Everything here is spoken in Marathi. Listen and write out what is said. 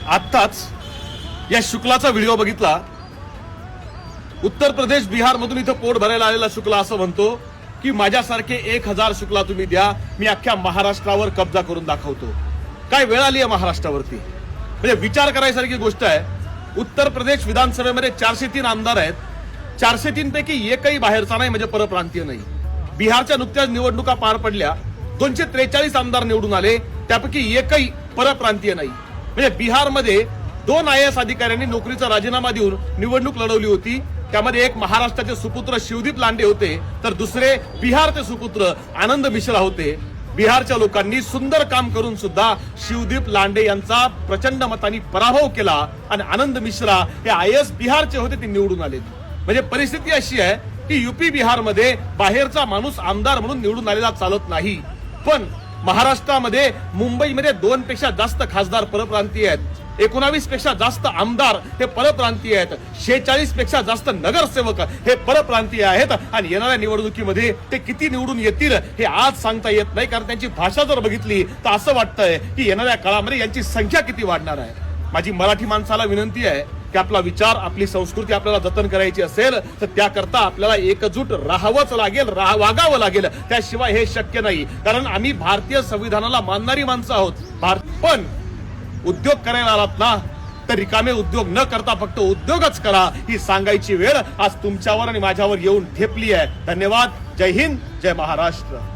आत्ताच या शुक्लाचा व्हिडिओ बघितला। उत्तर प्रदेश बिहार मधून इथं पोट भरायला आलेला शुक्ला असं म्हणतो की माझ्यासारखे 1000 शुक्ला तुम्ही द्या, मी अख्ख्या महाराष्ट्रावर कब्जा करून दाखवतो। काय वेळ आली आहे महाराष्ट्रावरती, म्हणजे विचार करायसारखी गोष्ट आहे। उत्तर प्रदेश विधानसभेमध्ये 403 आमदार आहेत, 403 पैकी एकही बाहेरचा नाही, म्हणजे परप्रांतीय नाही। बिहारच्या नुकत्याच निवडणुका पार पडल्या, 243 आमदार निवडून आले, त्यापैकी एकही परप्रांतीय नाही। म्हणजे बिहारमध्ये 2 IAS अधिकाऱ्यांनी नोकरीचा राजीनामा देऊन निवडणूक लढवली होती। त्यामध्ये एक महाराष्ट्राचे सुपुत्र शिवदीप लांडे होते, तर दुसरे बिहारचे सुपुत्र आनंद मिश्रा होते। बिहारच्या लोकांनी सुंदर काम करून सुद्धा शिवदीप लांडे यांचा प्रचंड मतांनी पराभव केला आणि आनंद मिश्रा हे IAS बिहारचे होते, ते निवडून आले। म्हणजे परिस्थिती अशी आहे की UP बिहारमध्ये बाहेरचा माणूस आमदार म्हणून निवडून आलेला चालत नाही, पण महाराष्ट्रामध्ये मुंबईमध्ये 2 पेक्षा जास्त खासदार परप्रांतीय आहेत, 19 पेक्षा जास्त आमदार हे परप्रांतीय आहेत, 46 पेक्षा जास्त नगरसेवक हे परप्रांतीय आहेत। आणि येणाऱ्या निवडणुकीमध्ये ते किती निवडून येतील हे आज सांगता येत नाही, कारण त्यांची भाषा जर बघितली तर असं वाटतंय की येणाऱ्या काळामध्ये यांची संख्या किती वाढणार आहे। माझी मराठी माणसाला विनंती आहे की आपला विचार, आपली संस्कृती आपल्याला जतन करायची असेल तर त्याकरता आपल्याला एकजूट राहावंच लागेल, वागावं लागेल, त्याशिवाय हे शक्य नाही। कारण आम्ही भारतीय संविधानाला मानणारी माणसं आहोत। पण उद्योग करायला आलात ना तर रिकामे उद्योग न करता फक्त उद्योगच करा, ही सांगायची वेळ आज तुमच्यावर आणि माझ्यावर येऊन ठेपली आहे। धन्यवाद। जय हिंद, जय महाराष्ट्र।